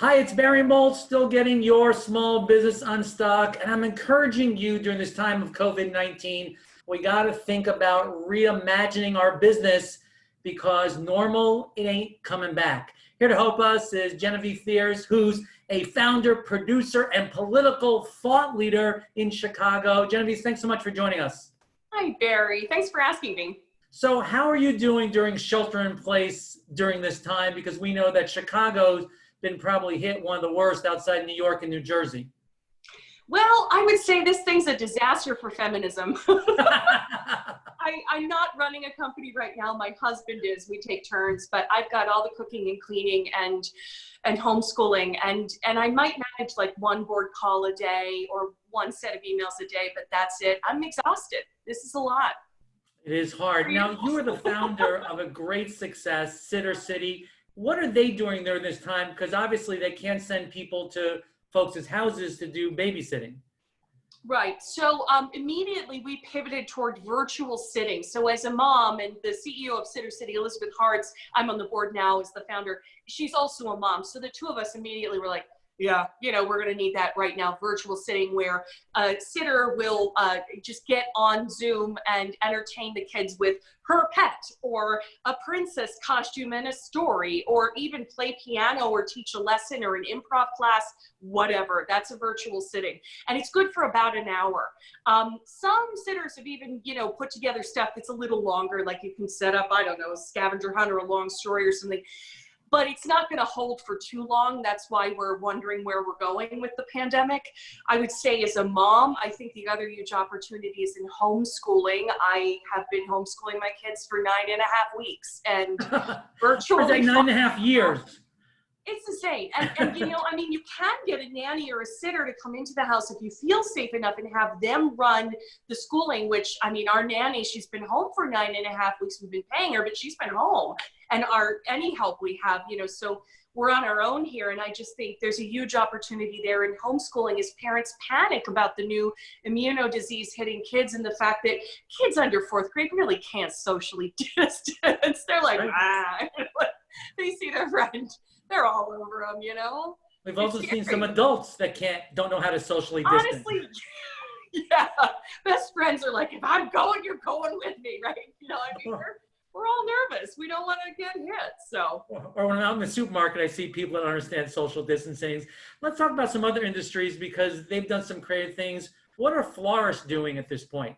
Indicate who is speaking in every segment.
Speaker 1: Hi, it's Barry Molt, still getting your small business unstuck. And I'm encouraging you during this time of COVID-19, we got to think about reimagining our business because normal, it ain't coming back. Here to help us is Genevieve Thiers, who's a founder, producer, and political thought leader in Chicago. Genevieve, thanks so much for joining us.
Speaker 2: Hi, Barry. Thanks for asking me.
Speaker 1: So how are you doing during shelter in place during this time? Because we know that Chicago's been probably hit one of the worst outside New York and New Jersey.
Speaker 2: Well, I would say this thing's a disaster for feminism. I'm not running a company right now. My husband is. We take turns, but I've got all the cooking and cleaning and homeschooling, and I might manage like one board call a day or one set of emails a day, but that's it. I'm exhausted. This is a lot.
Speaker 1: It is hard. Now, you are the founder of a great success, Sitter City. What are they doing during this time? Because obviously they can't send people to folks' houses to do babysitting.
Speaker 2: Right. So immediately we pivoted toward virtual sitting. So as a mom and the CEO of Sitter City, Elizabeth Hartz, I'm on the board now as the founder. She's also a mom. So the two of us immediately were like, yeah, we're going to need that right now. Virtual sitting where a sitter will just get on Zoom and entertain the kids with her pet or a princess costume and a story, or even play piano or teach a lesson or an improv class, whatever. That's a virtual sitting. And it's good for about an hour. Some sitters have even, put together stuff that's a little longer, like you can set up, I don't know, a scavenger hunt or a long story or something. But it's not going to hold for too long. That's why we're wondering where we're going with the pandemic. I would say as a mom, I think the other huge opportunity is in homeschooling. I have been homeschooling my kids for 9.5 weeks and virtually.
Speaker 1: For like 9.5 years.
Speaker 2: It's insane. And you can get a nanny or a sitter to come into the house if you feel safe enough and have them run the schooling, which, our nanny, she's been home for 9.5 weeks. We've been paying her, but she's been home. And any help we have, so we're on our own here. And I just think there's a huge opportunity there in homeschooling as parents panic about the new immuno disease hitting kids and the fact that kids under 4th grade really can't socially distance. They're like, they see their friend. They're all over them,
Speaker 1: We've also seen some adults that don't know how to socially distance.
Speaker 2: Honestly, yeah. Best friends are like, if I'm going, you're going with me, right? We're all nervous. We don't want to get hit, so.
Speaker 1: Or when I'm out in the supermarket, I see people that understand social distancing. Let's talk about some other industries because they've done some creative things. What are florists doing at this point?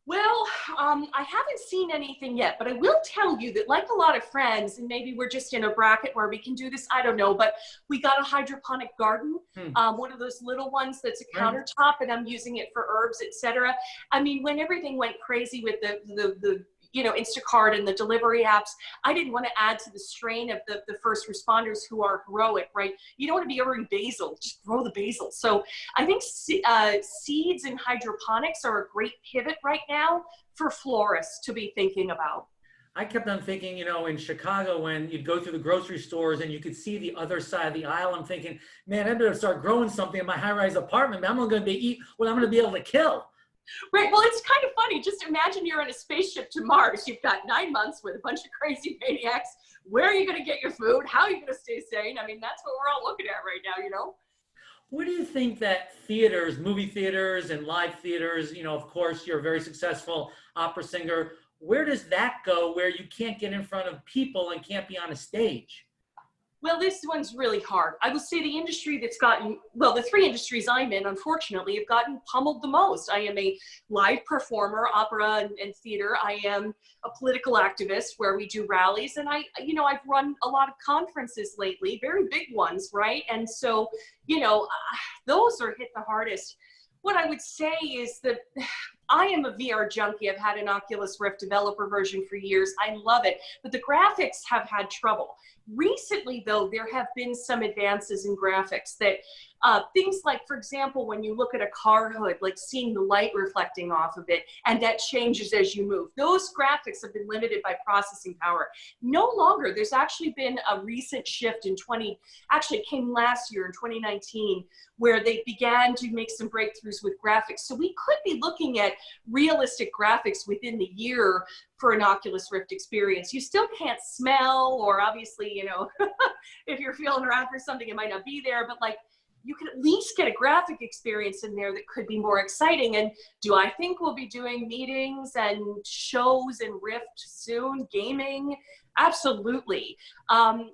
Speaker 2: Well, I haven't seen anything yet, but I will tell you that like a lot of friends, and maybe we're just in a bracket where we can do this, I don't know, but we got a hydroponic garden, one of those little ones that's a countertop, and I'm using it for herbs, etc. When everything went crazy with the Instacart and the delivery apps, I didn't want to add to the strain of the first responders who are heroic, right? You don't want to be ordering basil, just grow the basil. So I think seeds and hydroponics are a great pivot right now for florists to be thinking about.
Speaker 1: I kept on thinking, in Chicago, when you'd go through the grocery stores and you could see the other side of the aisle, I'm thinking, man, I better start growing something in my high-rise apartment. I'm not going to eat what I'm going to be able to kill.
Speaker 2: Right. Well, it's kind of funny. Just imagine you're in a spaceship to Mars. You've got 9 months with a bunch of crazy maniacs. Where are you going to get your food? How are you going to stay sane? That's what we're all looking at right now,
Speaker 1: Where do you think that theaters, movie theaters and live theaters, of course, you're a very successful opera singer. Where does that go where you can't get in front of people and can't be on a stage?
Speaker 2: Well, this one's really hard. I would say the industry that's gotten, the 3 industries I'm in, unfortunately, have gotten pummeled the most. I am a live performer, opera and theater. I am a political activist where we do rallies. And I've run a lot of conferences lately, very big ones, right? And so, those are hit the hardest. What I would say is that I am a VR junkie. I've had an Oculus Rift developer version for years. I love it, but the graphics have had trouble. Recently, though, there have been some advances in graphics that things like, for example, when you look at a car hood, like seeing the light reflecting off of it, and that changes as you move. Those graphics have been limited by processing power. No longer, there's actually been a recent shift actually it came last year in 2019, where they began to make some breakthroughs with graphics. So we could be looking at realistic graphics within the year for an Oculus Rift experience. You still can't smell, or obviously, you know, if you're feeling around for something, it might not be there, but like, you can at least get a graphic experience in there that could be more exciting. And do I think we'll be doing meetings and shows in Rift soon, gaming? Absolutely.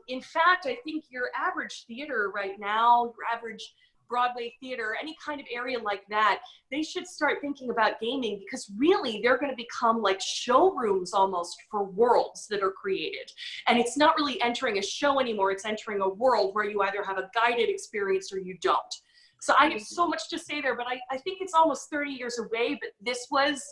Speaker 2: In fact, I think your average theater right now, your average Broadway theater, any kind of area like that, they should start thinking about gaming, because really they're going to become like showrooms almost for worlds that are created. And it's not really entering a show anymore, it's entering a world where you either have a guided experience or you don't. So I have so much to say there, but I think it's almost 30 years away, but this was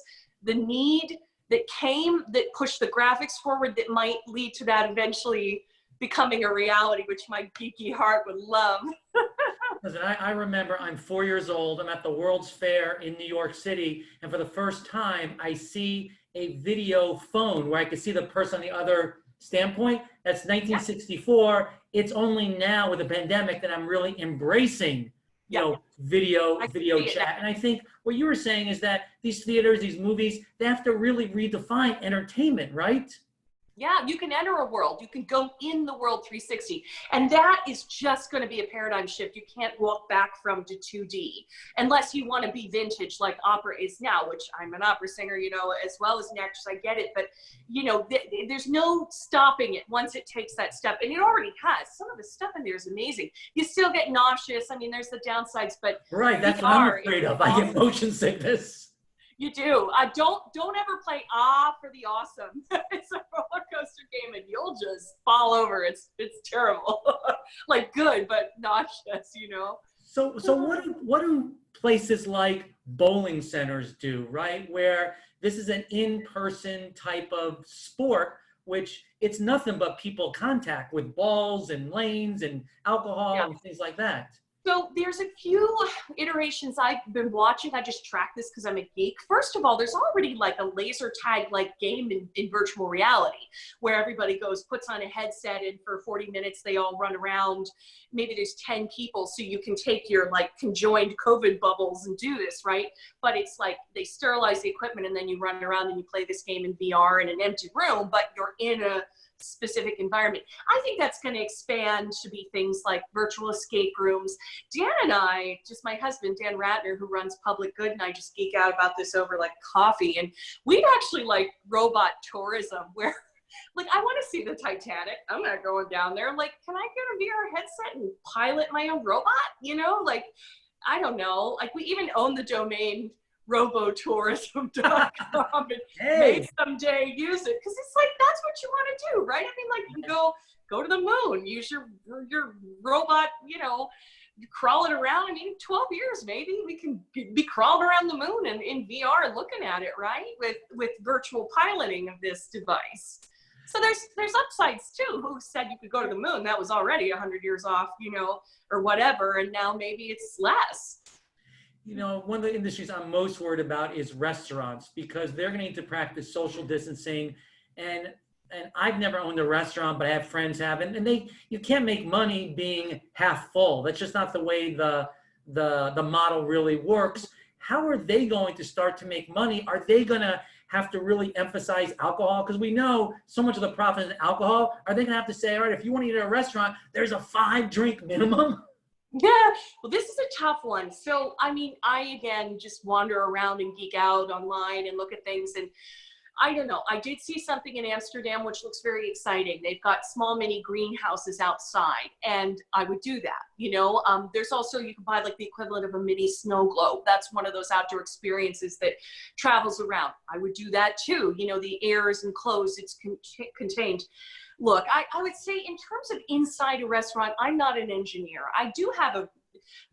Speaker 2: the need that came, that pushed the graphics forward, that might lead to that eventually becoming a reality, which my geeky heart would love.
Speaker 1: Listen, I remember I'm 4 years old. I'm at the World's Fair in New York City. And for the first time, I see a video phone where I could see the person on the other standpoint. That's 1964. It's only now with the pandemic that I'm really embracing, you know, video chat. And I think what you were saying is that these theaters, these movies, they have to really redefine entertainment, right?
Speaker 2: Yeah, you can enter a world. You can go in the world 360. And that is just going to be a paradigm shift. You can't walk back from to 2D unless you want to be vintage like opera is now, which I'm an opera singer, you know, as well as an actress. I get it. But, you know, there's no stopping it once it takes that step. And it already has. Some of the stuff in there is amazing. You still get nauseous. I mean, there's the downsides, but
Speaker 1: right, that's what I'm afraid of. I get motion sickness.
Speaker 2: You do. Don't ever play for the awesome. It's a roller coaster game and you'll just fall over. It's terrible. Like good, but nauseous, you know?
Speaker 1: So what do places like bowling centers do, right? Where this is an in-person type of sport, which it's nothing but people contact with balls and lanes and alcohol and things like that.
Speaker 2: So there's a few iterations I've been watching. I just track this because I'm a geek. First of all, there's already like a laser tag like game in virtual reality where everybody puts on a headset, and for 40 minutes they all run around. Maybe there's 10 people, so you can take your like conjoined COVID bubbles and do this, right? But it's like they sterilize the equipment and then you run around and you play this game in VR in an empty room, but you're in a specific environment. I think that's going to expand to be things like virtual escape rooms. Dan and I, just my husband, Dan Ratner, who runs Public Good, and I just geek out about this over like coffee. And we'd actually like robot tourism where like, I want to see the Titanic. I'm not going down there. Like, can I get a VR headset and pilot my own robot? You know, like, I don't know. Like, we even own the domain robotourism.com and may someday use it, because it's like that's what you want to do, right? I mean, like, you can go to the moon, use your robot, you know, crawling around. I mean, 12 years maybe we can be crawling around the moon and in VR looking at it, right? With virtual piloting of this device. So there's upsides too. Who said you could go to the moon? That was already 100 years off, you know, or whatever, and now maybe it's less.
Speaker 1: You know, one of the industries I'm most worried about is restaurants, because they're going to need to practice social distancing. And I've never owned a restaurant, but I have friends have, and you can't make money being half full. That's just not the way the model really works. How are they going to start to make money? Are they going to have to really emphasize alcohol? Because we know so much of the profit is in alcohol. Are they going to have to say, all right, if you want to eat at a restaurant, there's a 5-drink minimum?
Speaker 2: Yeah, well, this is a tough one. So, I mean, I, again, just wander around and geek out online and look at things. And I don't know, I did see something in Amsterdam, which looks very exciting. They've got small mini greenhouses outside, and I would do that. You know, there's also, you can buy like the equivalent of a mini snow globe. That's one of those outdoor experiences that travels around. I would do that too. You know, the air is enclosed, it's contained. Look, I would say in terms of inside a restaurant, I'm not an engineer. I do have a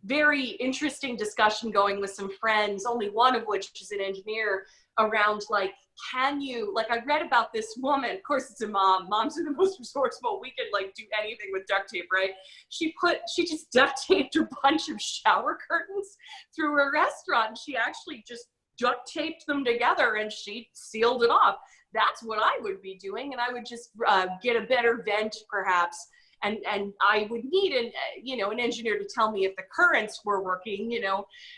Speaker 2: very interesting discussion going with some friends, only one of which is an engineer, around like, can you, like, I read about this woman, of course it's a mom, moms are the most resourceful, we can like do anything with duct tape, right? She just duct taped a bunch of shower curtains through a restaurant. She actually just duct taped them together and she sealed it off. That's what I would be doing. And I would just get a better vent perhaps and I would need an engineer to tell me if the currents were working,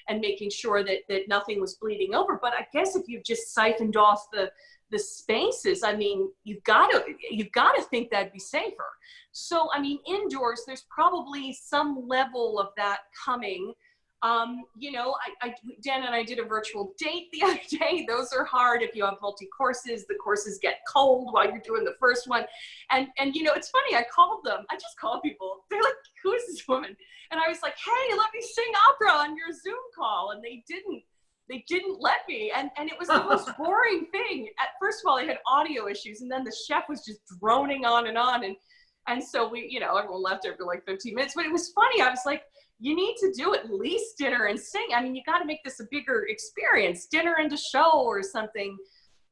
Speaker 2: and making sure that nothing was bleeding over. But I guess if you've just siphoned off the spaces, I mean, you've got to think that'd be safer. So, I mean, indoors, there's probably some level of that coming. Dan and I did a virtual date the other day. Those are hard if you have multi-courses. The courses get cold while you're doing the first one. And it's funny, I just called people. They're like, who is this woman? And I was like, hey, let me sing opera on your Zoom call. And they didn't let me. And it was the most boring thing. First of all, I had audio issues, and then the chef was just droning on. And so everyone left after like 15 minutes, but it was funny. I was like, you need to do at least dinner and sing. I mean, you got to make this a bigger experience, dinner and a show or something.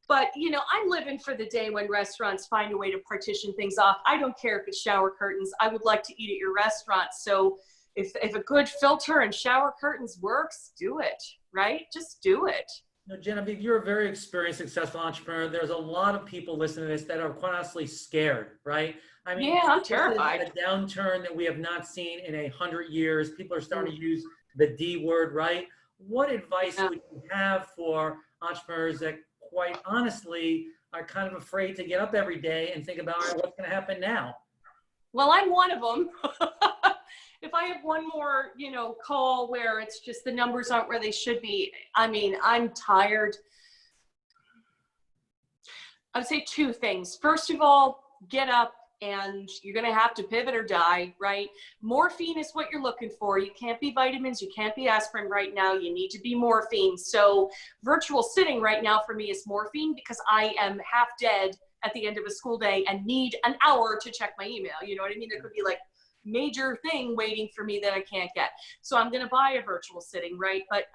Speaker 2: But, I'm living for the day when restaurants find a way to partition things off. I don't care if it's shower curtains. I would like to eat at your restaurant. So if a good filter and shower curtains works, do it, right? Just do it.
Speaker 1: Genevieve, you're a very experienced, successful entrepreneur. There's a lot of people listening to this that are quite honestly scared, right? I mean,
Speaker 2: yeah, I'm terrified.
Speaker 1: This is a downturn that we have not seen in 100 years. People are starting to use the D word, right? What advice would you have for entrepreneurs that quite honestly are kind of afraid to get up every day and think about, all right, what's going to happen now?
Speaker 2: Well, I'm one of them. If I have one more, call where it's just the numbers aren't where they should be, I mean, I'm tired. I would say two things. First of all, get up, and you're going to have to pivot or die, right? Morphine is what you're looking for. You can't be vitamins. You can't be aspirin right now. You need to be morphine. So virtual sitting right now for me is morphine, because I am half dead at the end of a school day and need an hour to check my email. You know what I mean? There could be like major thing waiting for me that I can't get. So I'm going to buy a virtual sitting, right? But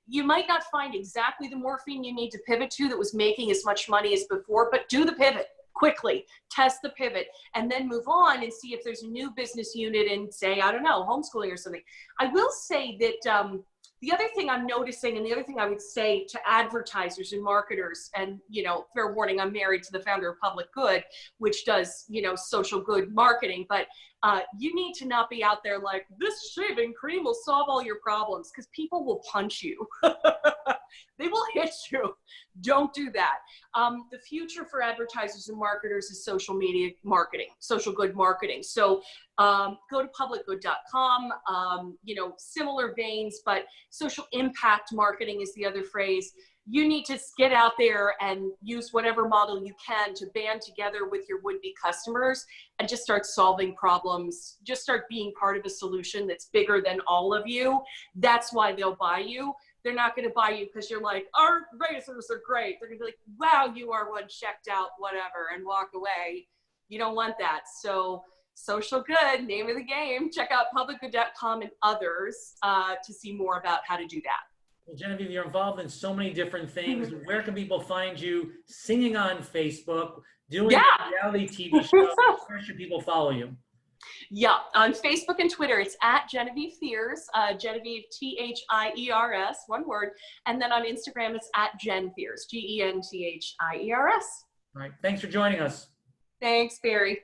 Speaker 2: you might not find exactly the morphine you need to pivot to that was making as much money as before, but do the pivot quickly, test the pivot, and then move on and see if there's a new business unit in, say, I don't know, homeschooling or something. I will say that the other thing I'm noticing, and the other thing I would say to advertisers and marketers, and, fair warning, I'm married to the founder of Public Good, which does, social good marketing, but you need to not be out there like, this shaving cream will solve all your problems, because people will punch you. They will hit you. Don't do that. The future for advertisers and marketers is social media marketing, social good marketing. So go to publicgood.com, similar veins, but social impact marketing is the other phrase. You need to get out there and use whatever model you can to band together with your would-be customers and just start solving problems. Just start being part of a solution that's bigger than all of you. That's why they'll buy you. They're not going to buy you because you're like, our razors are great. They're going to be like, wow, you are one checked out, whatever, and walk away. You don't want that. So social good, name of the game. Check out publicgood.com and others to see more about how to do that.
Speaker 1: Well, Genevieve, you're involved in so many different things. Where can people find you? Singing on Facebook, doing reality TV shows. Where should people follow you?
Speaker 2: Yeah, on Facebook and Twitter, it's at Genevieve Thiers, Genevieve Thiers, one word. And then on Instagram, it's at Gen Thiers, Gentiers.
Speaker 1: All right. Thanks for joining us.
Speaker 2: Thanks, Barry.